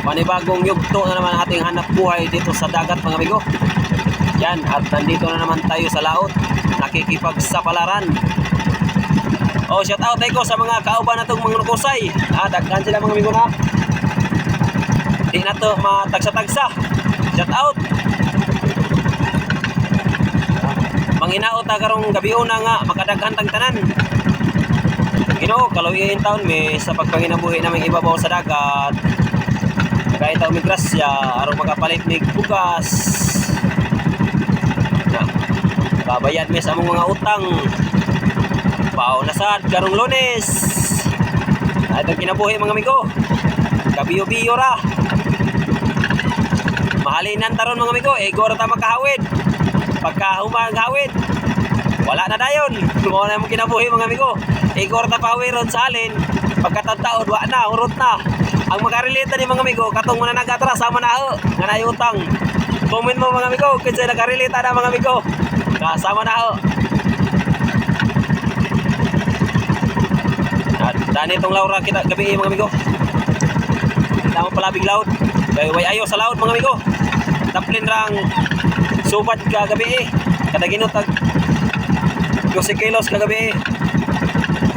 Panibagong yugto na naman ating hanap buhay dito sa dagat mga amigo. Yan, at nandito na naman tayo sa laot, nakikipagsapalaran. Shout out tayo sa mga kauban na itong mga nukusay. Daghan sila mga amigo na. Di na to matagsa-tagsa. Shout out. Manginaot na karong gabi una nga makadaghan tang tanan. Ginoo, kaluyin taon may sa pagpanginabuhi naming ibabaw sa dagat. Kahit ang migrasya, aron makapalit mig bugas. Babayad mi sa among mga utang. Paunasad karong Lunes. Itong kinabuhi mga amigo. Kabiyo-biyo ra. Mahalinan taron mga amigo, igor ta makahawid. Pagka humaghawid, wala na dayon. Mo na mo kinabuhi mga amigo. Igor ta pawiron sa alin. Pagkatataod, wa na, urot na. Ang makarelita ni mga amigo, katong muna nagatras sama na ho, nga na utang. Comment mo mga amigo, kung sa'yo nakarelita na mga amigo. Kasama na ho. Dani itong Laura kita gabi mga amigo. Hindi mo palabig laut. Way ayo sa laut mga amigo. Taplin rang subat ka gabi. Kada ginutag 12 kilos ka gabi.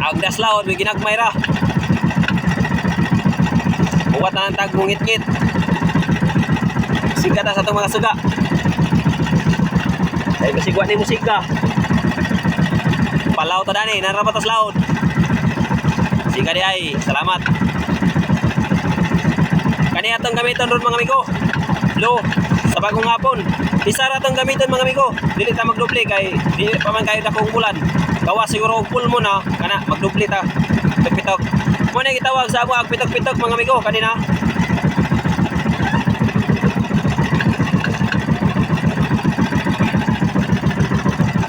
Agdas laut, may ginagmay ra. Buwat na ng tag ngit-ngit. Siga na sa itong mga suga. Ay masigwa ni musika. Palaw ta dani, narapatas laut. Siga di ay, salamat. Kani atong gamiton ron mga amigo. Lo, sa bagong hapon. Isara atong gamiton mga amigo. Dili ta magduple kay dili pa man kayo dakong bulan. Gawa siguro og full mo na, kana magduple ta. Pitok-pitok. Mo na gitawag sa amo ag pitok-pitok mga amigo kanina.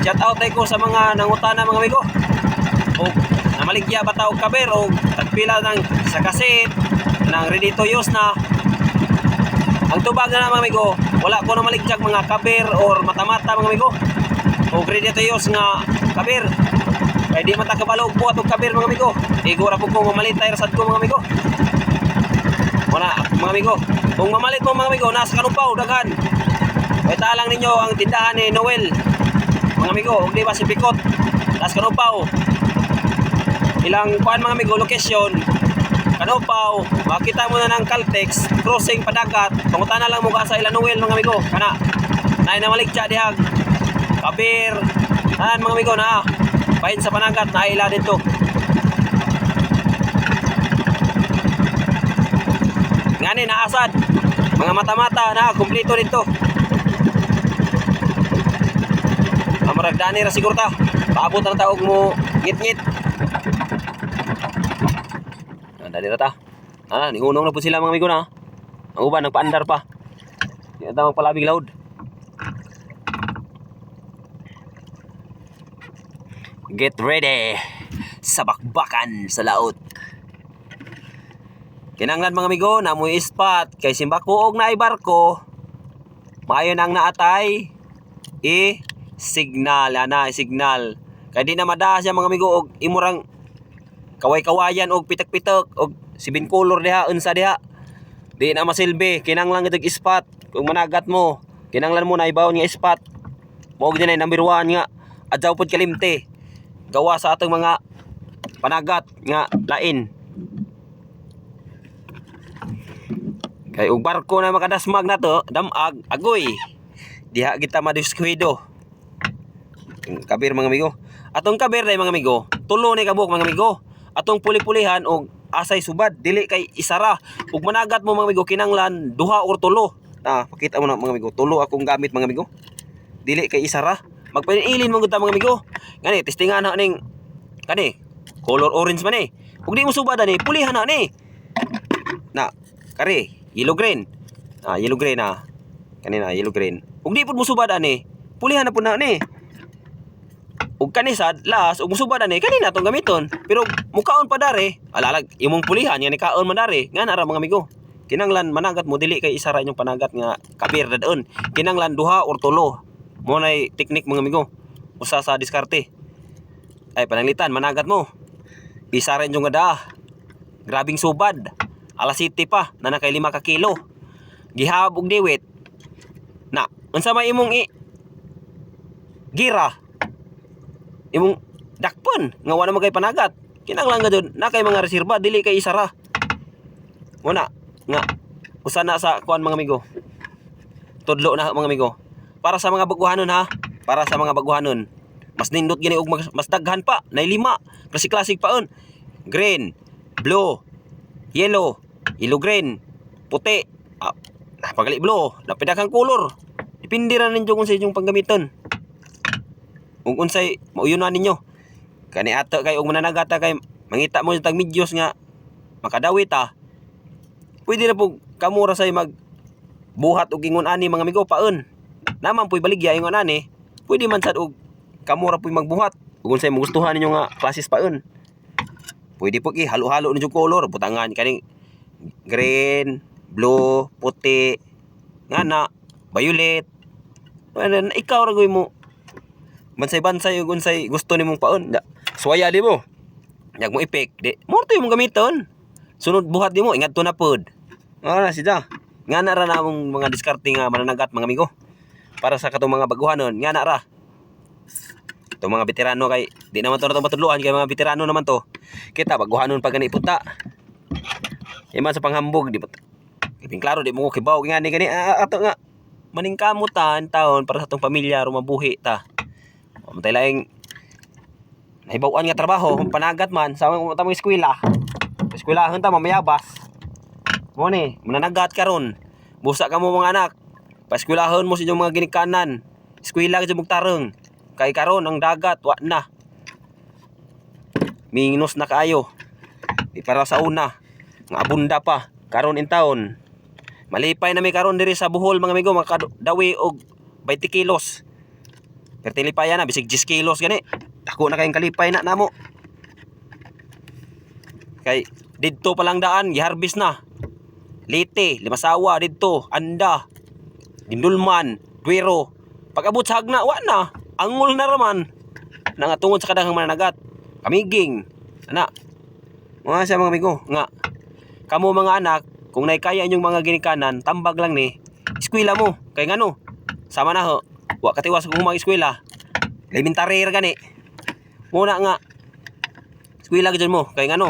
Shout out tayo sa mga nangutana mga amigo. O namaligya bata og kaber o tagpila ng sa kaset ng ready to use na. Ang tubag na mga amigo, wala ko na maligjag mga kaber or mata-mata mga amigo. O ready to use nga kaber. Kaya di matakabalo og buhat og kaber mga amigo. Igura po ko mamalit tayo rasad ko mga amigo. Wala mga amigo. Kung mamalit mo mga amigo, nasa kanupaw daghan. Kaya taalang ninyo ang tindahan ni Noel. Mga amigo, huwag di ba si Pikot? Nasa kanupaw. Ilang kuan mga amigo, location. Kanupaw, makita mo na ng Caltex, crossing padagat. Pangutan na lang mo ka sa ilang Noel mga amigo. Kana, nain na maligtya dihag. Kabir. Yan mga amigo na. Pahin sa panagat, naila dito. Ngani, naasad. Mga mata-mata na, kumplito dito. Maragdani ra siguro ta. Paabot na taog mo ngit-ngit. Dali ra ta. Ningunong na po sila mga amigo na. Ang uban nagpaandar pa. Di na ta magpalabig laud. Get ready sa bakbakan sa laot. Kinanglan mga amigo, namoy spot kay simbako og naay barko. Maayo nang naatay signal signal kay di na madaas siya mga amigo og imurang kaway-kawayan og pitak-pitak og sibin color diha unsa diha di na masilbi. Kinanglan gid spot kung managat mo, kinanglan mo na ibaw nga spot mo og dinay number 1 nga adjaw pud kalimte gawa sa atong mga panagat nga lain. Kay og barko na makadasmag na to damag agoy diha kita madiskuido. Kabir mga amigo. Atong kabir day mga amigo, tulo ni kabuk mga amigo. Atong puli-pulihan og asay subad, dili kay isara. Ug managat mo mga amigo kinanglan duha or tulo. Pakita mo na mga amigo, tulo akong gamit mga amigo. Dili kay isara. Magpailin mo gud ta mga amigo. Ngani testingan na ning kani color orange man ni. Ug di mo subad ani, pulihan na ni. Na kare yellow green. Yellow green na. Kanina yellow green. Ug di pud mo subad ani, pulihan na pud na ni. Ug kanisad las ug musubad ani kanina tong gamiton pero mukaon pa dare alalag imong pulihan nga ni kaon man dare nga na ra mga amigo. Kinanglan managat mo dili kay isara inyong panagat nga kabir dadon. Kinanglan duha or tulo mo nay teknik mga amigo. Usa sa diskarte ay pananglitan managat mo isara inyong nga daa. Grabing subad alas 7 pa na nakay 5 ka kilo. Gihabog diwit. Na, unsa may imong gira? Imong dakpon nga wala magay panagat. Kinahanglan nga jud na kay mga reserba dili kay isara. Muna nga usa na sa kuan mga amigo. Tudlo na mga amigo. Para sa mga baguhanon ha, para sa mga baguhanon. Mas nindot gini og mas daghan pa, nay 5. Classic paon. Green, blue, yellow, yellow green, puti. Pagali blue, napidaghang color. Depende ra ninyo kung sa inyong panggamiton. Kung unsay mauyunan ninyo. Kani ato kay og mananagata kay mangita mo tag medyos nga makadawit Pwede na po kamura say mag buhat og ingon ani mga amigo paon. Naman po'y baligya ingon ani. Pwede man sad og kamura po'y magbuhat. Ug unsay magustuhan ninyo nga klases paon. Pwede po halo-halo ninyo color, butangan kaning green, blue, puti, ngana, violet. Ano ikaw ra goy mo. Bansay-bansay ug unsay gusto nimong paon. Suwaya di mo. Yag mo ipik, di. Morto imong gamiton. Sunod buhat di mo, ingat to na pod. Na siya. Ngana ra namong mga diskarte nga mananagat mga amigo. Para sa katong mga baguhanon, ngana ra. Itong mga veterano kay di naman to na matudluan kay mga veterano naman to. Kita baguhanon pa gani puta. Iman sa panghambog di ba? Ibing klaro di mo ko kibaw ngani gani ato nga maningkamutan taon para sa atong pamilya rumabuhi ta. Matay laing nahibaw-an nga trabaho kung panagat man sa tamong eskwela. Eskwelahan ta mamayabas. Mo ni, mananagat karon. Busa ka mo mga anak. Paeskwelahan mo sa inyong mga ginikanan. Eskwela ka mong tarong. Kay karon ang dagat wa na. Minus na kaayo. Di para sa una. Nga abunda pa karon in taon. Malipay na may karon diri sa Bohol mga amigo, makadawi og 20 kilos. Pertilipay na bisig 10 kilos gani. Dako na kayong kalipay na namo. Kay didto pa lang daan giharbis na. Lite, Limasawa didto, Anda, Dindulman, Duero. Pag-abot sa Hagna, wa na. Angol na raman. Nangatungod sa kadaghang mananagat. Kamiging. Ana. Mga siya mga amigo, nga. Kamo mga anak, kung naikaya inyong mga ginikanan, tambag lang ni, eskwela mo. Kay ngano? Sama na ho. Wa katiwas kung mga eskwela. Elementary ra gani. Muna nga. Eskwela ka dyan mo. Kay ngano?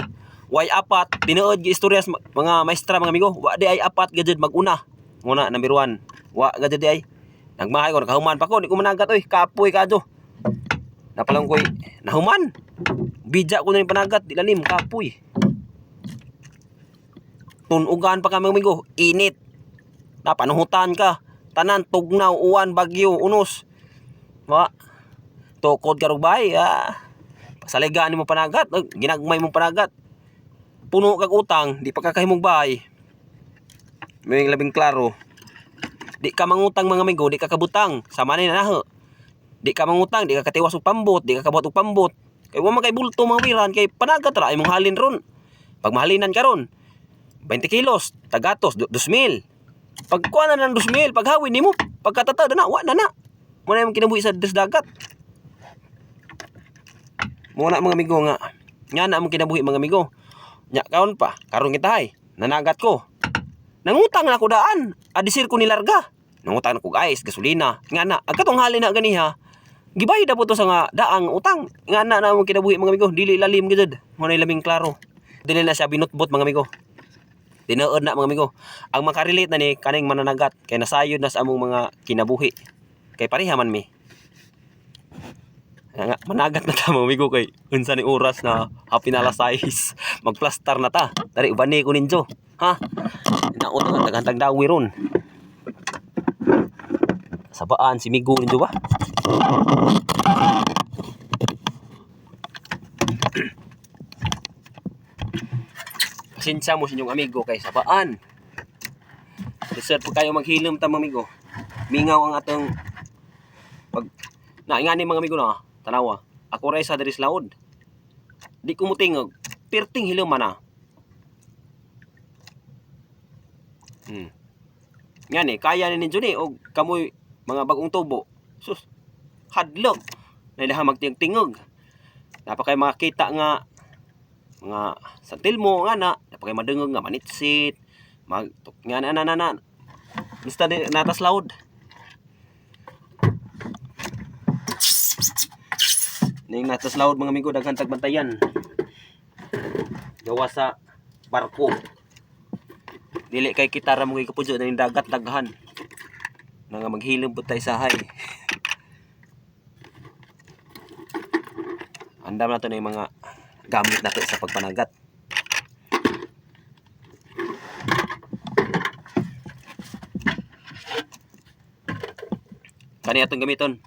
Way apat, tinuod gi istoryas mga maestra mga amigo. Wa di ay apat gadjud maguna. Muna number 1. Wa gadjud di ay. Nagmahay ko nakahuman pa ko, di ko managat oy, kapoy kadto. Napalang koy nahuman. Bidya ko na yung panagat, di lalim kapoy. Tunugan pa kami amigo, init. Napanuhutan ka. Tanan tugnaw, uwan, bagyo, unos. Wa. Tukod ka rugbay, pasaligaan mo panagat, ginagmay mo panagat. Puno kag utang, di pa kakahimog bahay. May labing klaro. Di ka mangutang mga amigo, di ka kabutang. Sama na ho. Di ka mangutang, di ka katiwas og pambot, di ka kabot og pambot. Kay wa man kay bulto mga wiran, kay panagat ra imong halin ron. Pag mahalinan ka ron, 20 kilos, tagatos, 2,000. Pag kuha na ng 2,000, pag hawin nimo, pagkatata na, wa na na. Muna yung kinabuhi sa dagat. Muna mga amigo nga. Nga na mong kinabuhi mga amigo. Nya kaon pa, karon kita nanagat ko. Nangutang na ako daan, adisir ko nilarga. Nangutang na ko guys, gasolina. Nga na, agkatong hali na ganiha. Gibay na po to sa nga daang utang. Nga na mong kinabuhi mga amigo, dili lalim gid. Muna laming klaro. Dili na siya binutbot mga amigo. Tinuod na mga amigo. Ang makarelate na ni kaning mananagat kay nasayod na sa among mga kinabuhi. Kay pareha man mi. Nga, managat na ta mga amigo kay unsa ni oras na happy na alas 6. Magplastar na ta. Dari ubani ko ninyo. Ha? Naot nga tagantag dawi ron. Sabaan si Migo ninyo ba? Pasensya mo sa inyong amigo kay sabaan. Deserve po kayo maghilom ta mga amigo. Mingaw ang atong pag naingani mga amigo na tanawa. Ako ray sa diri sa laod. Di ko mutingog. Perting hilom man Yan kaya ni ninyo ni og kamoy mga bagong tubo. Sus. Hadlok. Nailaha magtingog. Napakay makita nga mga santil mo nga na Napakay madungog nga manitsit. Mag nga na. Basta di natas loud. Ning natas loud mga amigo daghan tag bantayan. Gawa sa barko. Dili kay kita ra mo kapudyo na ning dagat daghan. Na nga maghilom pud tay sahay. Andam na to na yung mga gamit nato sa pagpanagat. Kani atong gamiton.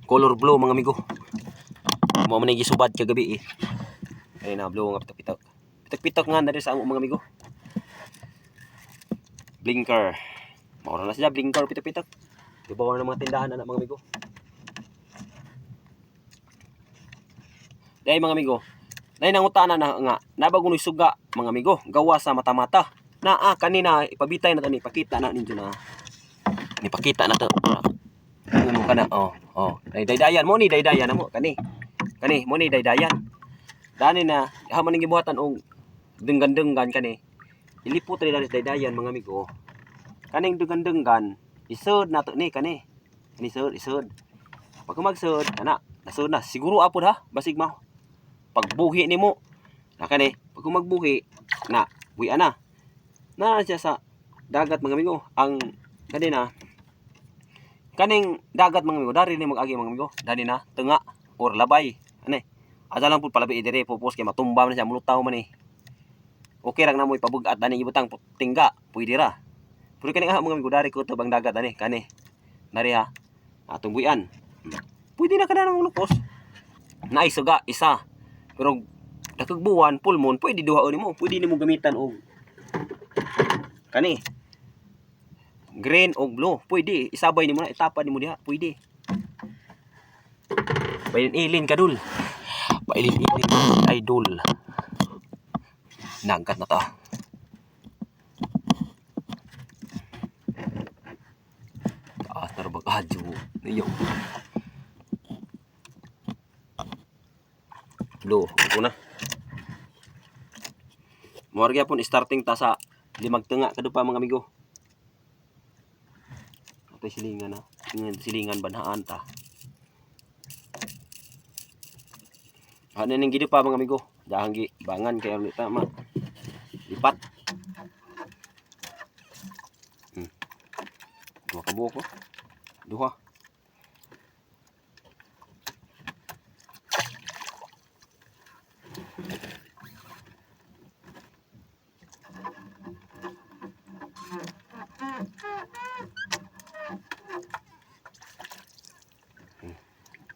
Color blue mga amigo. Mo man gisubad kagabi eh. Kani na blue nga pitok-pitok. Pitok-pitok nga na rin sa ang mga amigo. Blinker. Maura na siya blinker pitok-pitok. Ibawa na mga tindahan na mga amigo. Dahil mga amigo, dahil nangutana na nga, nabagunoy suga mga amigo, gawa sa mata-mata. Kanina ipabitay na to ni pakita na ninyo na. Nipakita na to. Ano ka na? Daydayan mo ni daydayan na mo kani. Kani mo ni daydayan. Dani na haman ning gibuhatan og denggan-denggan kani. Ilipot rin na daydayan mga amigo. Kaning denggan-denggan, isod na to ni kani. Kani isod. Pag magsud ana, nasud na. Siguro apod ha, basig mo. Pagbuhi nimo na kani, pag magbuhi na buhi ana. Na siya sa dagat mga amigo. Ang kanina kaning dagat mga amigo, dari ni mag-agi mga amigo. Dani na tunga or labay. Ani? Asa lang pud palabi dire pupos kay matumba man siya mulutaw man ni. Okay ra na mo ipabugat dani ibutang tingga, pwede ra. Pero kani mga amigo dari ko tabang dagat ani kani. Nari ha. Atong buyan. Pwede na kana nang lukos. Naisuga isa. Pero dakag buwan, full moon, pwede duha nimo, pwede nimo gamitan og kani. Green o blue, pwede isabay nimo na itapad nimo diha, pwede. Pailin kadul. Pailin idol. Nangkat na ta. Taas na rabag adyo. Niyo. Blue, ako na. Muarga pun starting ta sa limag tunga kadu pa mga amigo. Atay silingan na. Silingan banhaan ta. Ano ning gidi pa mga amigo? Dahang gi bangan kay ulit tama. Lipat. Dua ka buok ko. Duha.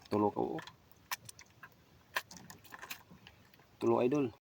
Tulo ka. Tulo idol.